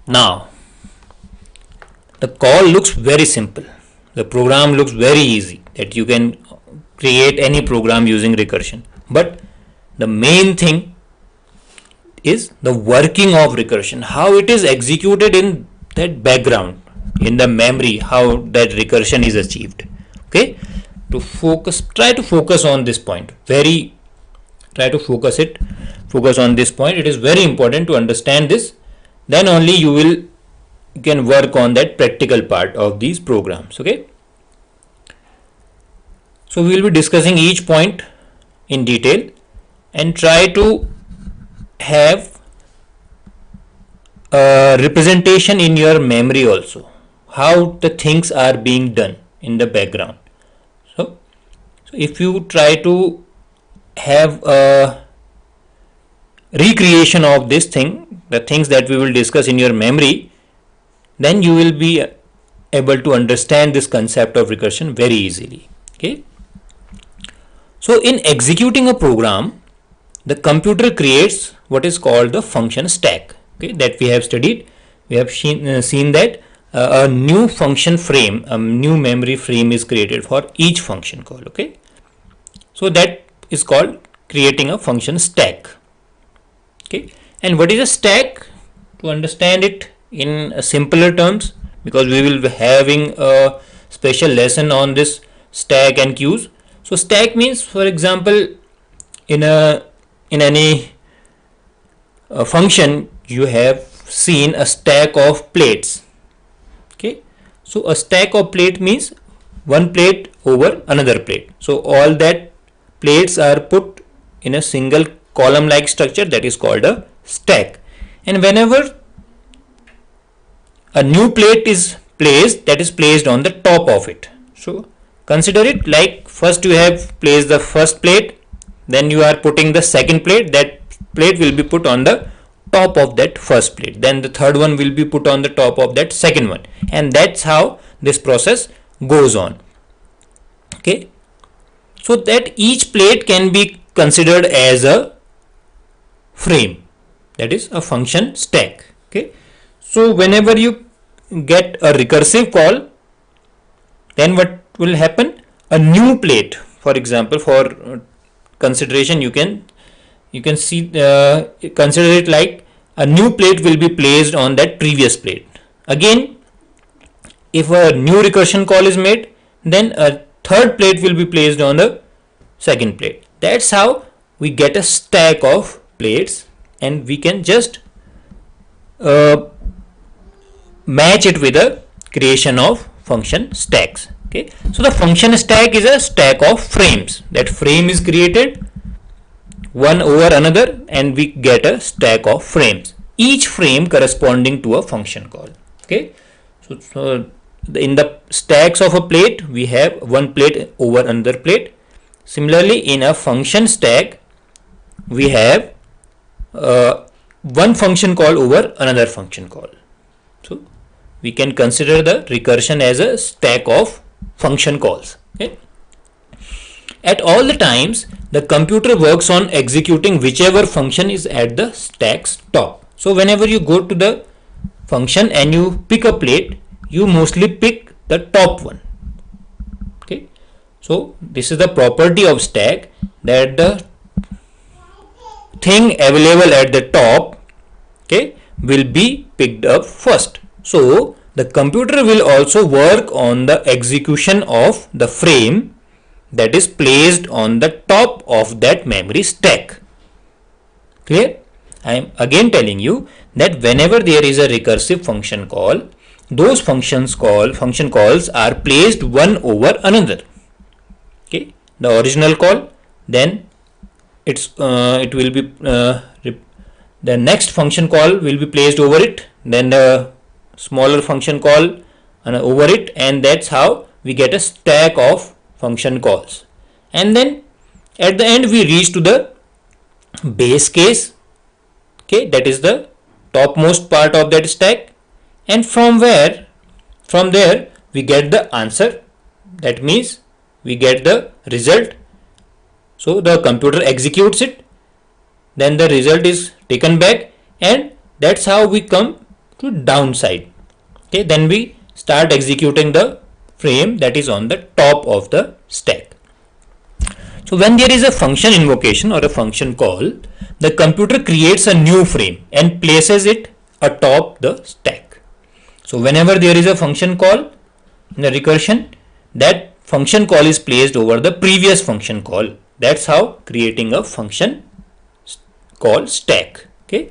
Now, the call looks very simple. The program looks very easy that you can create any program using recursion. But the main thing is the working of recursion, how it is executed in that background, in the memory, how that recursion is achieved. Okay, try to focus on this point. Focus on this point. It is very important to understand this. Then only you can work on that practical part of these programs. Okay, so we will be discussing each point in detail and try to have a representation in your memory also, how the things are being done in the background. So if you try to have a recreation of this thing, the things that we will discuss in your memory, then you will be able to understand this concept of recursion very easily. Okay, so in executing a program, the computer creates what is called the function stack. Okay, that we have studied. We have seen that a new function frame, a new memory frame is created for each function call. Okay, so that is called creating a function stack. Okay, and what is a stack? To understand it in simpler terms, because we will be having a special lesson on this stack and queues. So stack means, for example, in any function you have seen a stack of plates. Okay, so a stack of plate means one plate over another plate. So all that plates are put in a single column like structure, that is called a stack. And whenever a new plate is placed, that is placed on the top of it. So consider it like first you have placed the first plate, then you are putting the second plate. That plate will be put on the top of that first plate, then the third one will be put on the top of that second one, and that's how this process goes on. Okay, so that each plate can be considered as a frame, that is a function stack. Okay, so whenever you get a recursive call, then what will happen? A new plate, for example, for consideration, you can see consider it like a new plate will be placed on that previous plate. Again, if a new recursion call is made, then a third plate will be placed on the second plate. That's how we get a stack of plates, and we can just match it with a creation of function stacks. Okay, so the function stack is a stack of frames. That frame is created one over another, and we get a stack of frames, each frame corresponding to a function call. Okay, so in the stacks of a plate, we have one plate over another plate. Similarly, in a function stack, we have one function call over another function call. So we can consider the recursion as a stack of function calls. Okay, at all the times, the computer works on executing whichever function is at the stack's top. So whenever you go to the function and you pick a plate, you mostly pick the top one. Okay, so this is the property of stack, that the thing available at the top, okay, will be picked up first. So the computer will also work on the execution of the frame that is placed on the top of that memory stack. Clear? I am again telling you that whenever there is a recursive function call, those function calls are placed one over another. Okay, the original call, then it will be the next function call will be placed over it, then the smaller function call over it, and that's how we get a stack of function calls. And then at the end we reach to the base case. Okay, that is the topmost part of that stack, and from there we get the answer. That means we get the result. So the computer executes it, then the result is taken back, and that's how we come to downside. Okay, then we start executing the frame that is on the top of the stack. So when there is a function invocation or a function call, the computer creates a new frame and places it atop the stack. So whenever there is a function call in the recursion, that function call is placed over the previous function call. That's how creating a function call stack. Okay.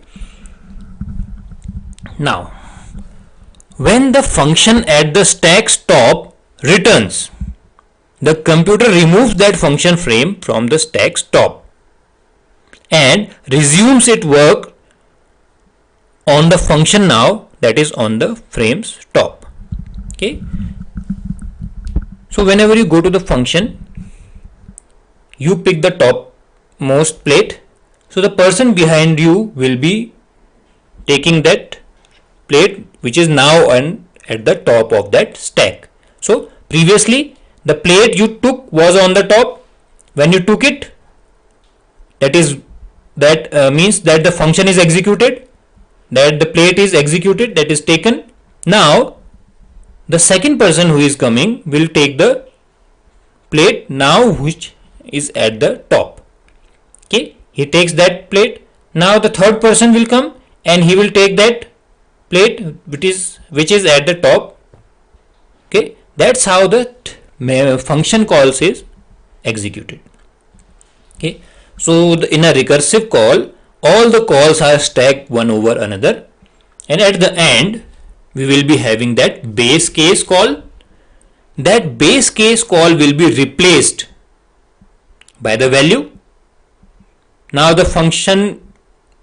Now, when the function at the stack's top returns, the computer removes that function frame from the stack's top and resumes its work on the function now that is on the frame's top. Okay. So whenever you go to the function, you pick the topmost plate. So the person behind you will be taking that plate which is now at the top of that stack. So previously the plate you took was on the top. When you took it, that means that the function is executed, that the plate is executed, that is taken. Now the second person who is coming will take the plate now which is at the top. Okay, he takes that plate. Now the third person will come and he will take that plate which is at the top. Okay, that's how the function calls is executed. Okay, so in a recursive call, all the calls are stacked one over another, and at the end we will be having that base case call. That base case call will be replaced by the value. Now the function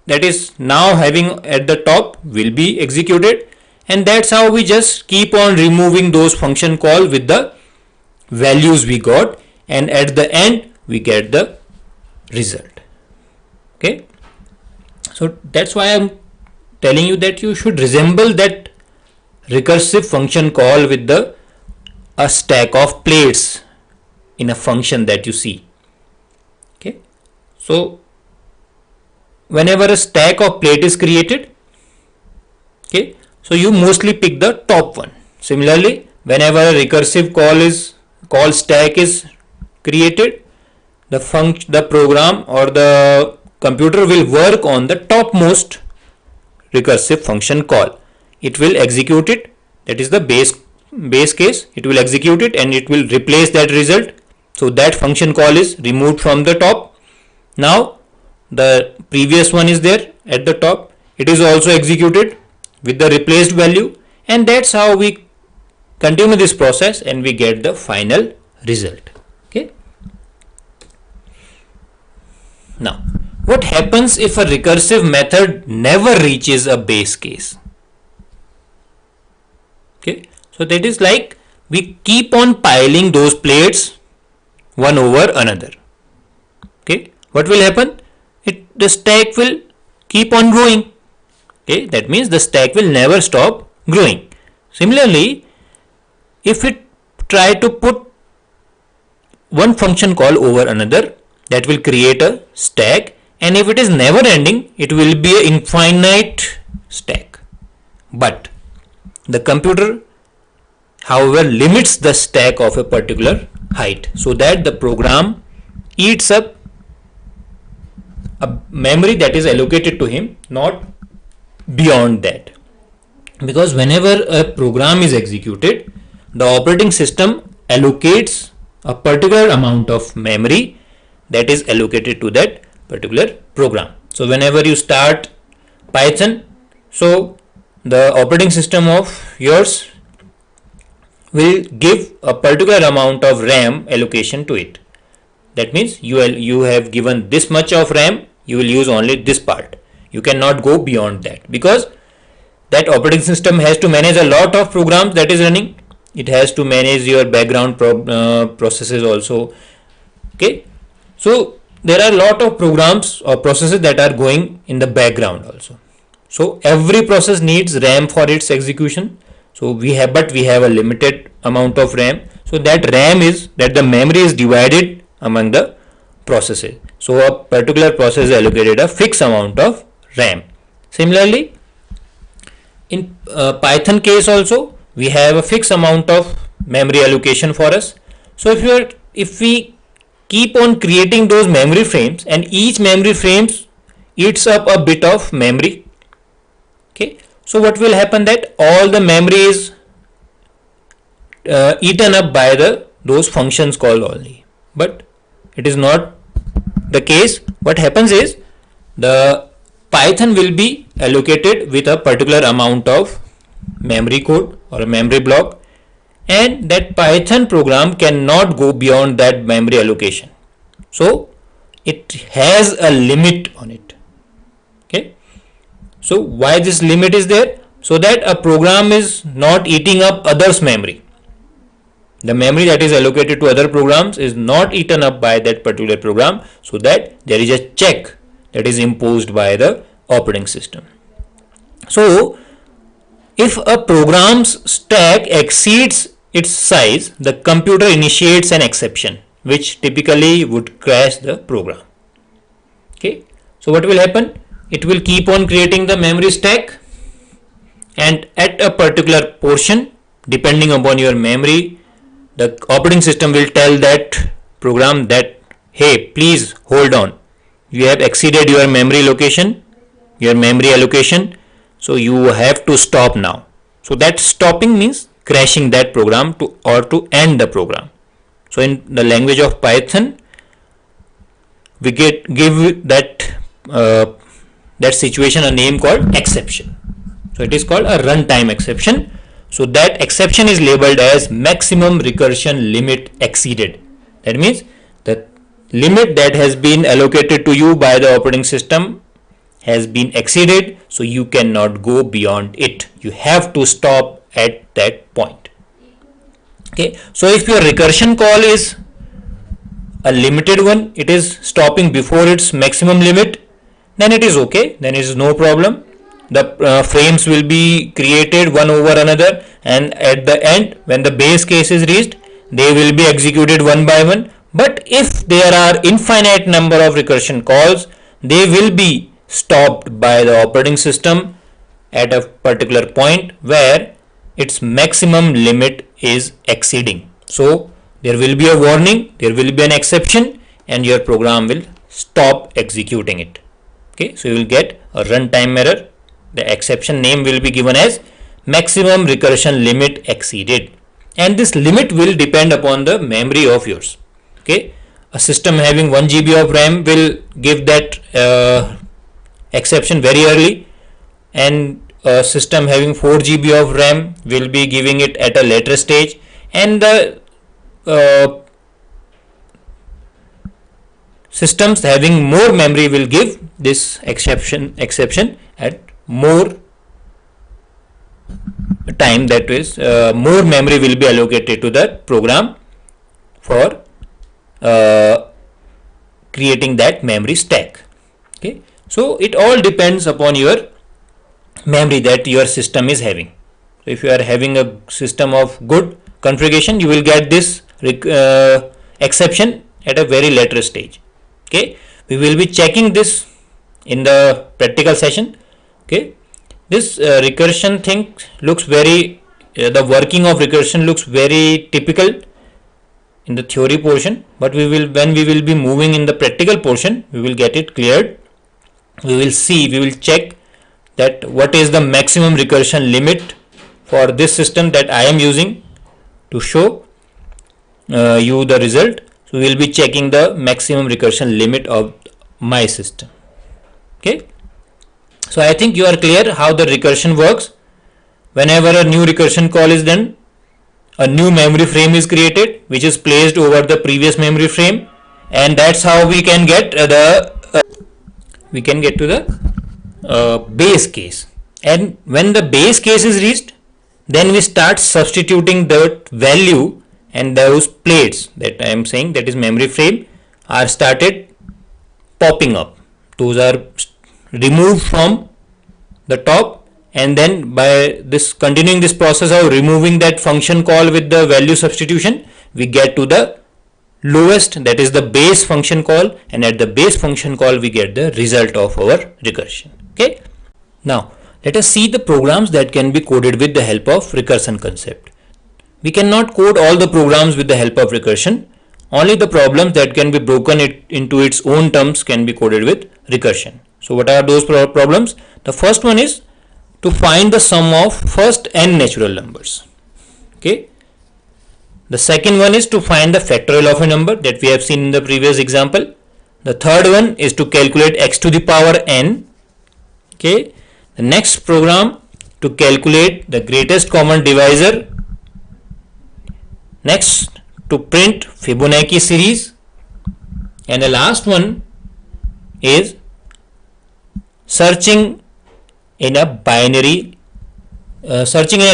that is now having at the top will be executed, and that's how we just keep on removing those function call with the values we got, and at the end we get the result. Okay, so that's why I'm telling you that you should resemble that recursive function call with a stack of plates in a function that you see. Okay, so whenever a stack of plate is created, okay, so you mostly pick the top one. Similarly, whenever a recursive call stack is created, the program or the computer will work on the topmost recursive function call. It will execute it, that is the base case. It will execute it and it will replace that result. So that function call is removed from the top. Now the previous one is there at the top. It is also executed with the replaced value, and that's how we continue this process and we get the final result. Okay. Now, what happens if a recursive method never reaches a base case? Okay, so that is like we keep on piling those plates one over another. Okay, what will happen? The stack will keep on growing. Okay, that means the stack will never stop growing. Similarly, if it try to put one function call over another, that will create a stack, and if it is never ending, it will be an infinite stack. But the computer, however, limits the stack of a particular height so that the program eats up a memory that is allocated to him, not beyond that. Because whenever a program is executed, the operating system allocates a particular amount of memory that is allocated to that particular program. So whenever you start Python, so the operating system of yours will give a particular amount of RAM allocation to it. That means you have given this much of RAM, you will use only this part. You cannot go beyond that, because that operating system has to manage a lot of programs that is running. It has to manage your background processes also. Okay, so there are a lot of programs or processes that are going in the background also. So every process needs RAM for its execution. So we have a limited amount of RAM. So that the memory is divided among the processes. So a particular process is allocated a fixed amount of RAM. Similarly, In Python case also, we have a fixed amount of memory allocation for us. So if we keep on creating those memory frames, and each memory frames eats up a bit of memory. Okay, so what will happen, that all the memory is eaten up by those functions call only. But it is not the case. What happens is, the Python will be allocated with a particular amount of memory code or a memory block, and that Python program cannot go beyond that memory allocation. So it has a limit on it. Okay, so why this limit is there? So that a program is not eating up others' memory. The memory that is allocated to other programs is not eaten up by that particular program, so that there is a check that is imposed by the operating system. So if a program's stack exceeds its size, the computer initiates an exception, which typically would crash the program. Okay, so what will happen? It will keep on creating the memory stack, and at a particular portion, depending upon your memory, the operating system will tell that program that, hey, please hold on, you have exceeded your memory allocation, so you have to stop now. So that stopping means crashing that program to end the program. So in the language of Python, we give that situation a name called exception. So it is called a runtime exception. So that exception is labeled as maximum recursion limit exceeded. That means the limit that has been allocated to you by the operating system has been exceeded, so you cannot go beyond it. You have to stop at that point. Okay, so if your recursion call is a limited one, it is stopping before its maximum limit, then it is okay, then it is no problem. The frames will be created one over another, and at the end, when the base case is reached, they will be executed one by one. But if there are infinite number of recursion calls, they will be stopped by the operating system at a particular point where its maximum limit is exceeding. So there will be a warning, there will be an exception, and your program will stop executing it. Okay, so you will get a runtime error. The exception name will be given as maximum recursion limit exceeded, and this limit will depend upon the memory of yours. Okay, a system having 1 GB of RAM will give that exception very early, and a system having 4 GB of RAM will be giving it at a later stage, and the systems having more memory will give this exception at more time, that is more memory will be allocated to the program for creating that memory stack. Okay, so it all depends upon your memory that your system is having. So if you are having a system of good configuration, you will get this exception at a very later stage. Okay, we will be checking this in the practical session. Okay, this recursion thing looks very the working of recursion looks very typical in the theory portion, but when we will be moving in the practical portion, we will get it cleared. We will check that what is the maximum recursion limit for this system that I am using to show you the result. So we will be checking the maximum recursion limit of my system. Okay, so I think you are clear how the recursion works. Whenever a new recursion call is done, a new memory frame is created which is placed over the previous memory frame, and that's how we can get to the base case. And when the base case is reached, then we start substituting that value, and those plates that I am saying, that is memory frame, are started popping up. Those are removed from the top, and then by this continuing this process of removing that function call with the value substitution, we get to the lowest, that is the base function call, and at the base function call we get the result of our recursion. Okay, now let us see the programs that can be coded with the help of recursion concept. We cannot code all the programs with the help of recursion. Only the problems that can be broken into its own terms can be coded with recursion. So what are those problems? The first one is to find the sum of first n natural numbers. Okay. The second one is to find the factorial of a number that we have seen in the previous example. The third one is to calculate x to the power n. Okay. The next program to calculate the greatest common divisor. Next, to print Fibonacci series. And the last one is searching in a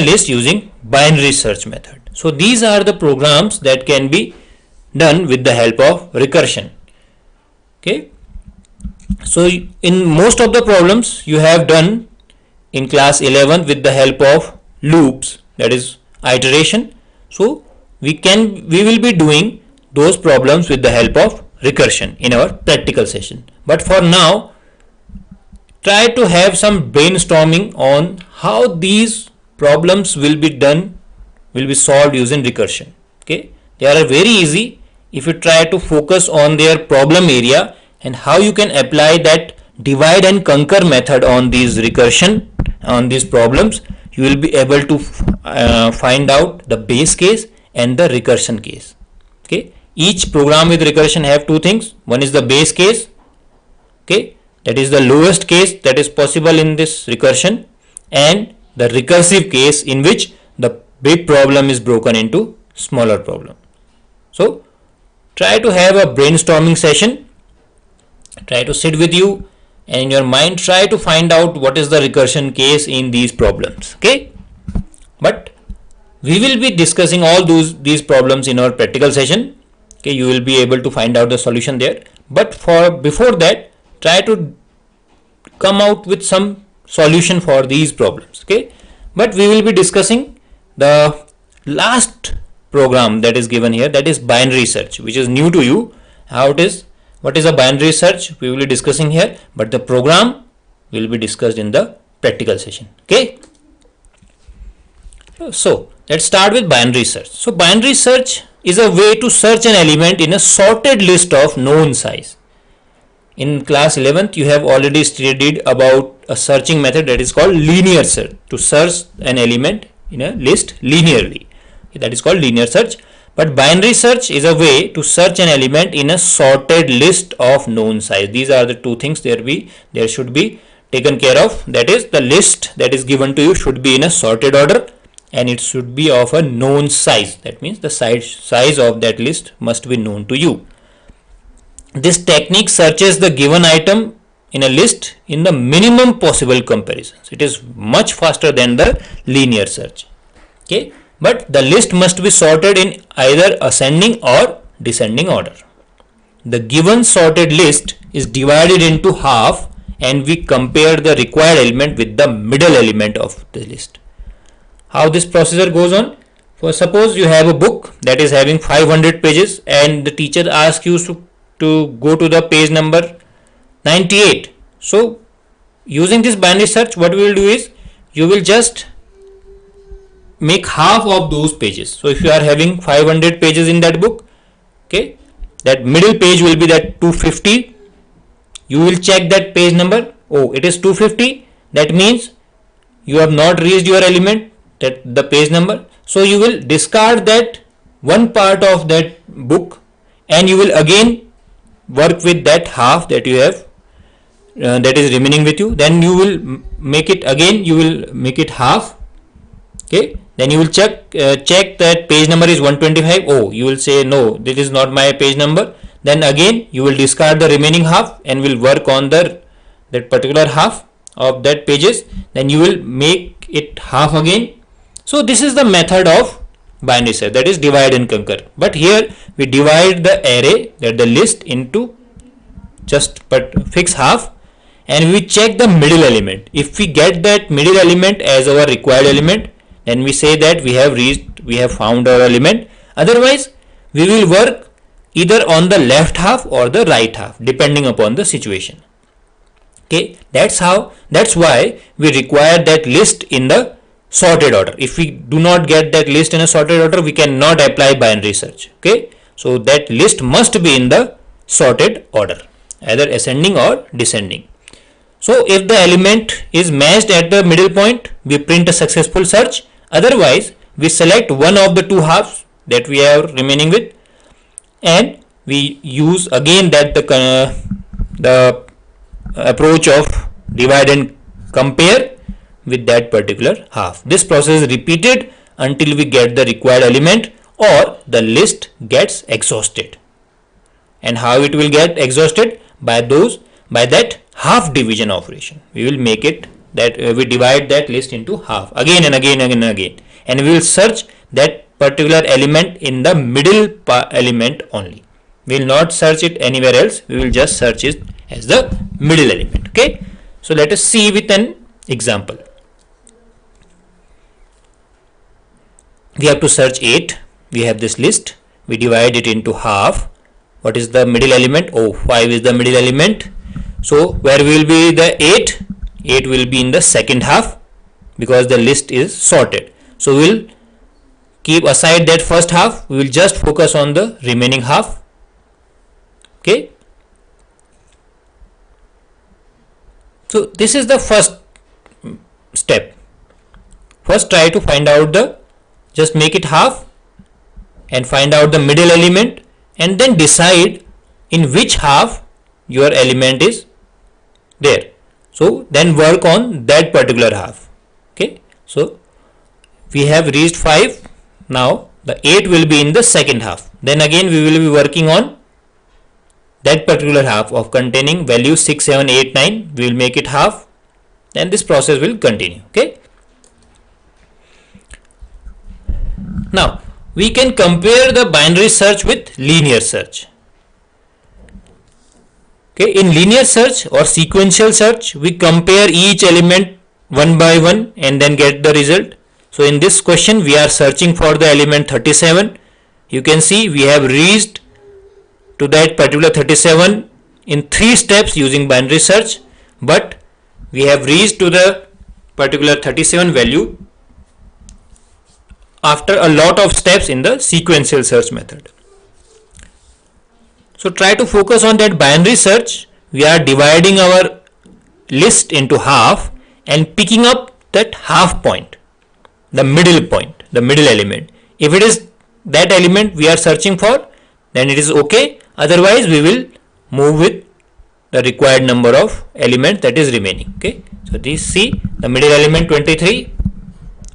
list using binary search method. So these are the programs that can be done with the help of recursion. Okay. So in most of the problems you have done in class 11 with the help of loops, that is iteration. So we will be doing those problems with the help of recursion in our practical session. But for now, try to have some brainstorming on how these problems will be solved using recursion. Okay, they are very easy if you try to focus on their problem area and how you can apply that divide and conquer method on these problems. You will be able to find out the base case and the recursion case. Okay, each program with recursion have two things. One is the base case. Okay, that is the lowest case that is possible in this recursion, and the recursive case in which the big problem is broken into smaller problem. So try to have a brainstorming session. Try to sit with you and in your mind try to find out what is the recursion case in these problems. Okay, but we will be discussing all these problems in our practical session. Okay, you will be able to find out the solution there. But before that, try to come out with some solution for these problems. Okay, but we will be discussing the last program that is given here, that is binary search, which is new to you. What is a binary search, we will be discussing here, but the program will be discussed in the practical session. Okay, so let's start with binary search. So binary search is a way to search an element in a sorted list of known size. In class 11th, you have already studied about a searching method that is called linear search, to search an element in a list linearly. That is called linear search. But binary search is a way to search an element in a sorted list of known size. These are the two things there should be taken care of. That is, the list that is given to you should be in a sorted order and it should be of a known size. That means the size of that list must be known to you. This technique searches the given item in a list in the minimum possible comparisons. It is much faster than the linear search. Okay, but the list must be sorted in either ascending or descending order. The given sorted list is divided into half and we compare the required element with the middle element of the list. How this procedure goes on? For suppose you have a book that is having 500 pages and the teacher asks you to go to the page number 98. So using this binary search, what we will do is you will just make half of those pages. So if you are having 500 pages in that book, okay, that middle page will be that 250. You will check that page number. Oh, it is 250. That means you have not reached your element, that the page number. So you will discard that one part of that book and you will again work with that half that you have that is remaining with you. Then you will make it again, you will make it half. Okay, then you will check that page number is 125. Oh, you will say no, this is not my page number. Then again you will discard the remaining half and will work on that particular half of that pages. Then you will make it half again. So this is the method of binary search, that is divide and conquer. But here we divide the array, that the list, into just fix half and we check the middle element. If we get that middle element as our required element, then we say that we have found our element. Otherwise we will work either on the left half or the right half depending upon the situation. Okay, that's why we require that list in the sorted order. If we do not get that list in a sorted order, we cannot apply binary search. Okay, so that list must be in the sorted order, either ascending or descending. So if the element is matched at the middle point, we print a successful search. Otherwise, we select one of the two halves that we are remaining with, and we use again that the approach of divide and compare with that particular half. This process is repeated until we get the required element or the list gets exhausted. And how it will get exhausted? By that half division operation. We will make it that we divide that list into half again and again and again, and we will search that particular element in the middle element only. We will not search it anywhere else. We will just search it as the middle element. Okay, so let us see with an example. We have to search 8. We have this list. We divide it into half. What is the middle element? Oh, 5 is the middle element. So where will be the 8? 8 will be in the second half because the list is sorted. So we will keep aside that first half. We will just focus on the remaining half. Okay. So this is the first step. First try to find out just make it half and find out the middle element, and then decide in which half your element is there. So then work on that particular half. Okay. So we have reached 5. Now the 8 will be in the second half. Then again we will be working on that particular half of containing value 6, 7, 8, 9. We will make it half, and this process will continue. Okay. Now we can compare the binary search with linear search. Okay, in linear search or sequential search, we compare each element one by one and then get the result. So in this question we are searching for the element 37. You can see we have reached to that particular 37 in 3 steps using binary search, but we have reached to the particular 37 value after a lot of steps in the sequential search method. So try to focus on that binary search. We are dividing our list into half and picking up that half point, the middle point, the middle element. If it is that element we are searching for, then it is okay. Otherwise we will move with the required number of elements that is remaining. Okay. So this, see, the middle element 23,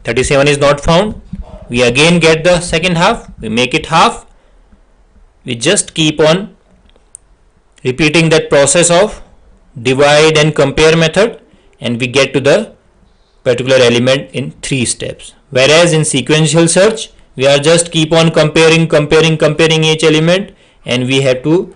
37 is not found. We again get the second half. We make it half. We just keep on repeating that process of divide and compare method, and we get to the particular element in 3 steps. Whereas in sequential search we are just keep on comparing each element, and we have to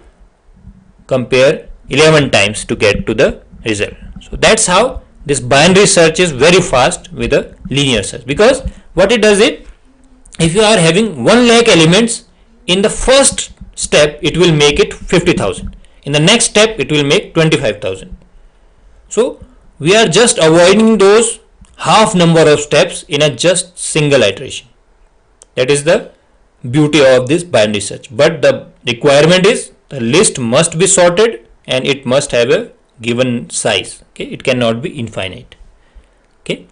compare 11 times to get to the result. So that's how this binary search is very fast with a linear search, because what it does is, if you are having 1 lakh elements, in the first step it will make it 50,000. In the next step it will make 25,000. So we are just avoiding those half number of steps in a just single iteration. That is the beauty of this binary search. But the requirement is the list must be sorted and it must have a given size. Okay, it cannot be infinite. Okay.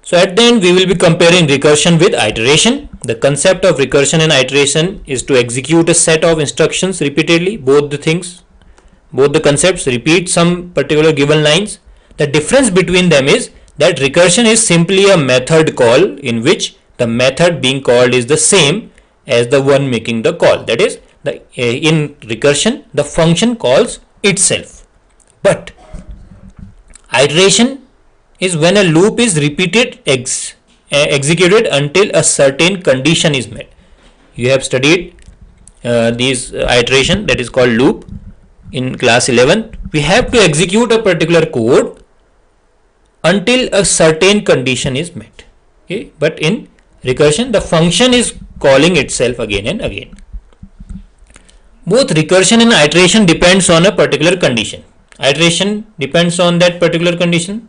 So at the end we will be comparing recursion with iteration. The concept of recursion and iteration is to execute a set of instructions repeatedly. Both the concepts repeat some particular given lines. The difference between them is that recursion is simply a method call in which the method being called is the same as the one making the call. That is, in recursion the function calls itself. But iteration is when a loop is repeated executed until a certain condition is met. You have studied these iteration, that is called loop, in class 11. We have to execute a particular code until a certain condition is met. Okay? But in recursion the function is calling itself again and again. Both recursion and iteration depends on a particular condition. iteration depends on that particular condition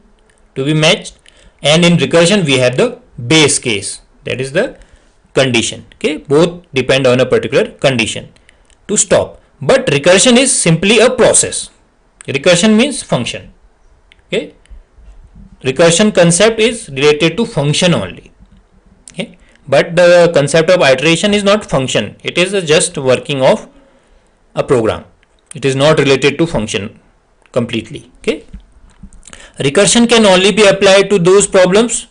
to be matched, and in recursion we have the base case, that is the condition. Okay, both depend on a particular condition to stop. But recursion is simply a process. Recursion means function. Okay, recursion concept is related to function only. Okay, but the concept of iteration is not function, it is just working of a program. It is not related to function completely. Okay, recursion can only be applied to those problems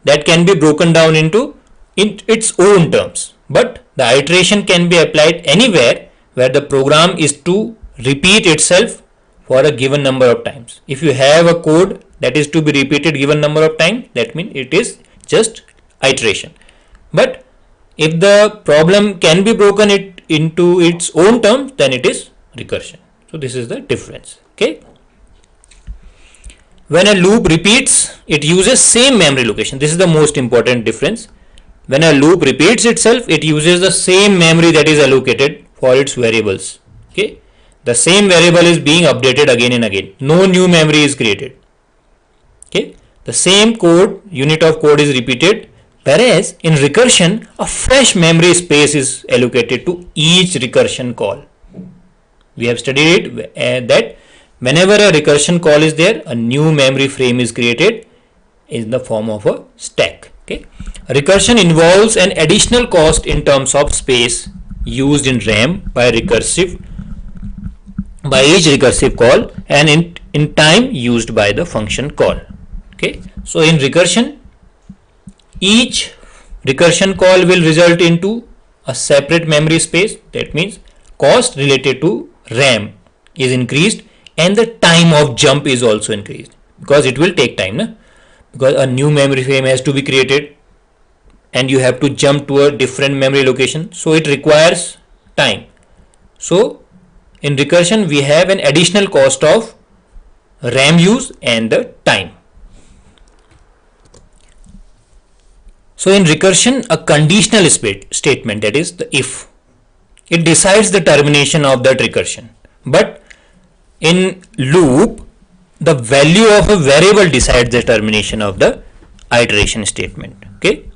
that can be broken down into its own terms, but the iteration can be applied anywhere where the program is to repeat itself for a given number of times. If you have a code that is to be repeated given number of times, that means it is just iteration. But if the problem can be broken into its own terms, then it is recursion. So this is the difference. Okay, when a loop repeats, it uses same memory location. This is the most important difference. When a loop repeats itself, it uses the same memory that is allocated for its variables. Okay, the same variable is being updated again and again. No new memory is created. Okay, the same code, unit of code is repeated, whereas in recursion a fresh memory space is allocated to each recursion call. We have studied it that whenever a recursion call is there, a new memory frame is created in the form of a stack. Okay, recursion involves an additional cost in terms of space used in RAM by each recursive call, and in time used by the function call. Okay, so in recursion, each recursion call will result into a separate memory space. That means cost related to RAM is increased and the time of jump is also increased, because it will take time, na? Because a new memory frame has to be created and you have to jump to a different memory location, so it requires time. So in recursion we have an additional cost of RAM use and the time. So in recursion, a conditional statement, that is the if, it decides the termination of that recursion. But in loop, the value of a variable decides the termination of the iteration statement. Okay,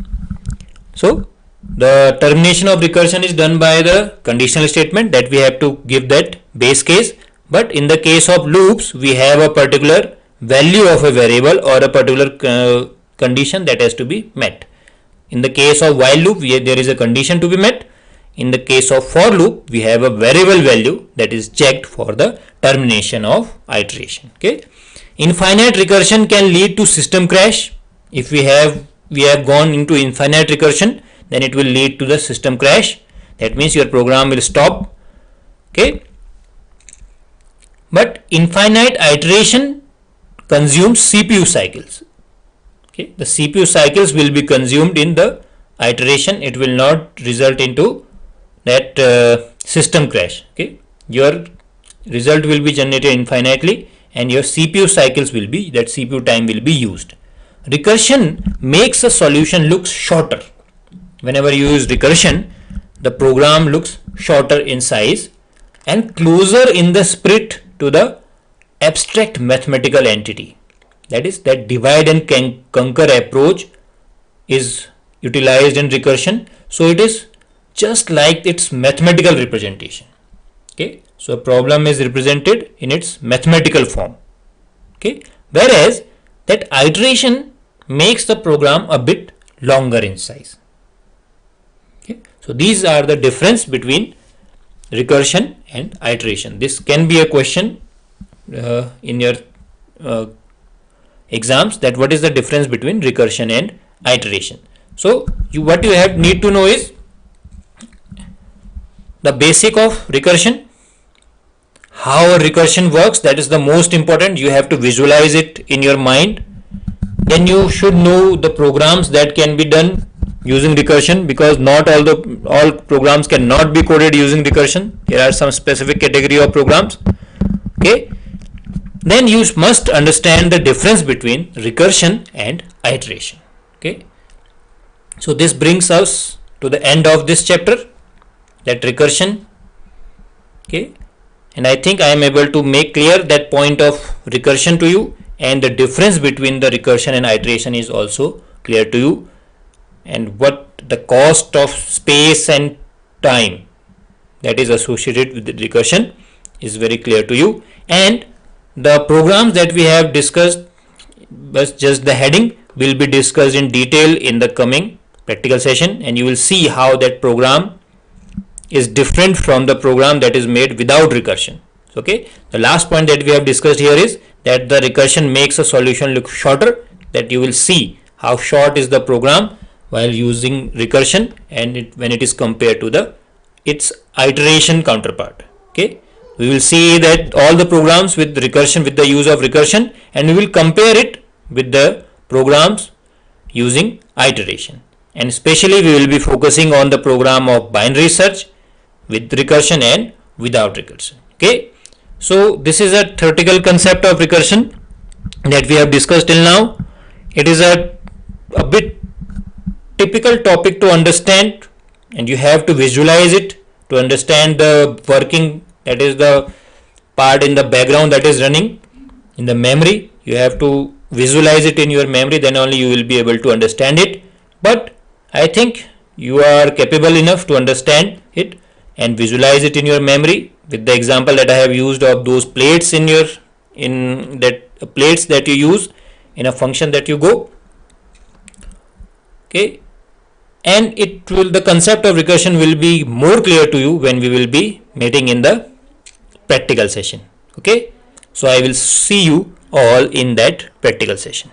so the termination of recursion is done by the conditional statement, that we have to give that base case. But in the case of loops, we have a particular value of a variable or a particular condition that has to be met. In the case of while loop, there is a condition to be met. In the case of for loop, we have a variable value that is checked for the termination of iteration. Okay, infinite recursion can lead to system crash. If we have gone into infinite recursion, then it will lead to the system crash. That means your program will stop. Okay, but infinite iteration consumes CPU cycles. Okay, the CPU cycles will be consumed in the iteration. It will not result into that system crash. Okay, your result will be generated infinitely and your CPU cycles will be, that CPU time will be used. Recursion makes a solution looks shorter. Whenever you use recursion, the program looks shorter in size and closer in the spirit to the abstract mathematical entity. That is, that divide and conquer approach is utilized in recursion. So it is just like its mathematical representation. Okay, so a problem is represented in its mathematical form. Okay, whereas that iteration makes the program a bit longer in size. Okay, so these are the difference between recursion and iteration. This can be a question in your exams, that what is the difference between recursion and iteration. So what you need to know is the basic of recursion, how recursion works. That is the most important. You have to visualize it in your mind. Then you should know the programs that can be done using recursion, because not all programs cannot be coded using recursion. There are some specific category of programs. Okay, then you must understand the difference between recursion and iteration. Okay, so this brings us to the end of this chapter, that recursion. Okay, and I think I am able to make clear that point of recursion to you, and the difference between the recursion and iteration is also clear to you, and what the cost of space and time that is associated with the recursion is very clear to you. And the programs that we have discussed, but just the heading, will be discussed in detail in the coming practical session, and you will see how that program is different from the program that is made without recursion. Okay, the last point that we have discussed here is that the recursion makes a solution look shorter, that you will see how short is the program while using recursion, and when it is compared to its iteration counterpart. Okay, we will see that all the programs with recursion, with the use of recursion, and we will compare it with the programs using iteration, and especially we will be focusing on the program of binary search with recursion and without recursion. Okay, so this is a theoretical concept of recursion that we have discussed till now. It is a bit typical topic to understand, and you have to visualize it to understand the working, that is the part in the background that is running in the memory. You have to visualize it in your memory, then only you will be able to understand it. But I think you are capable enough to understand it and visualize it in your memory with the example that I have used of those plates in that plates that you use in a function that you go. Okay, and the concept of recursion will be more clear to you when we will be meeting in the practical session. Okay, so I will see you all in that practical session.